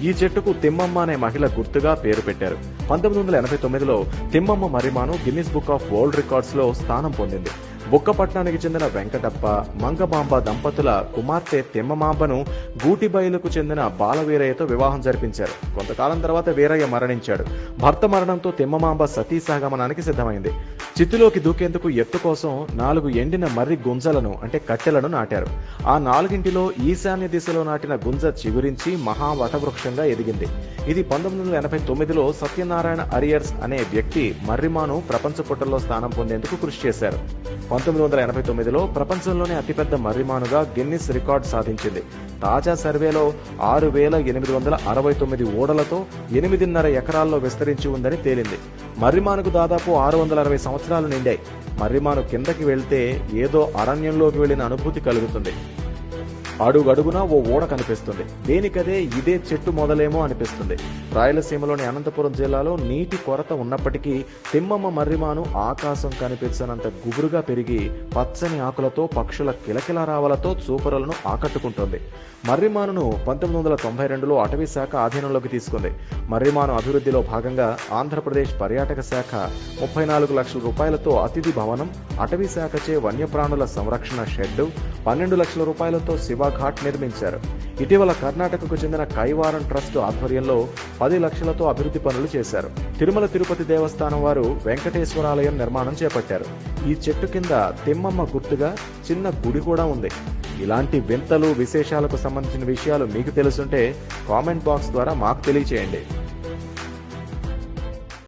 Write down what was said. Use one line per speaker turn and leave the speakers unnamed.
ఈ చెట్టుకు తిమ్మమ్మ అనే మహిళ గుర్తుగా పేరు పెట్టారు. 1989లో Thimmamma Marrimanu Guinness book of world records లో స్థానం పొందింది. బుక్కపట్నానికి చెందిన వెంకటప్ప, మంగమాంబ దంపతుల కుమార్తె తిమ్మమాంబను గూటిబయలుకు చెందిన బాలవీరయ్యతో వివాహం జరిపించారు. కొంతకాలం తర్వాత వీరయ్య మరణించాడు. భర్త మరణంతో తిమ్మమాంబ సతీ సహగమనానికి సిద్ధమైంది. చిత్తులోకి దూకేందుకు ఎత్తు కోసం 4 ఎండిన మర్రి గుంజలను అంటే కట్టెలను నాటారు. ఆ 4ంటిలో ఈశాన్య దిశలో నాటిన గుంజ చిగురించి మహావటవృక్షంగా ఎదిగింది. ఇది 1989లో సత్యనారాయణ అరియర్స్ అనే వ్యక్తి మర్రిమాను ప్రపంచ పుటల్లో స్థానం పొందేందుకు కృషి చేశారు. 1989లో ప్రపంచంలోనే అతిపెద్ద మర్రిమానుగా గిన్నిస్ రికార్డు సాధించింది. తాజా సర్వేలో 6,869 ఓడలతో 8.5 ఎకరాల్లో విస్తరించి ఉందని తేలింది. మర్రిమానుకు దాదాపు 660 సంవత్సరాలు నిండాయి. మర్రిమాను కిందకి వెళ్తే ఏదో అరణ్యంలోకి వెళ్లిన అనుభూతి కలుగుతుంది. అడుగడుగునా ఓ ఓడ కనిపిస్తుంది. దేనికదే ఇదే చెట్టు మొదలేమో అనిపిస్తుంది. రాయలసీమలోని అనంతపురం జిల్లాలో నీటి కొరత ఉన్నప్పటికీ తిమ్మమ్మ మర్రిమాను ఆకాశం కనిపించనంత గుబురుగా పెరిగి పచ్చని ఆకులతో పక్షుల కిలకిలారావలతో చూపరులను ఆకట్టుకుంటోంది. మర్రిమానును 1992లో అటవీ శాఖ ఆధీనంలోకి తీసుకుంది. మర్రిమాను అభివృద్ధిలో భాగంగా ఆంధ్రప్రదేశ్ పర్యాటక శాఖ 34 లక్షల రూపాయలతో అతిథి భవనం, అటవీ శాఖచే వన్యప్రాణుల సంరక్షణ షెడ్డు, 12 లక్షల రూపాయలతో శివఘాట్ నిర్మించారు. ఇటీవల కర్ణాటకకు చెందిన కైవారం ట్రస్ట్ ఆధ్వర్యంలో 10 లక్షలతో అభివృద్ధి పనులు చేశారు. తిరుమల తిరుపతి దేవస్థానం వారు వెంకటేశ్వరాలయం నిర్మాణం చేపట్టారు. ఈ చెట్టు కింద తిమ్మమ్మ గుర్తుగా చిన్న గుడి కూడా ఉంది. ఇలాంటి వింతలు, విశేషాలకు సంబంధించిన విషయాలు మీకు తెలుసుంటే కామెంట్ బాక్స్ ద్వారా మాకు తెలియచేయండి.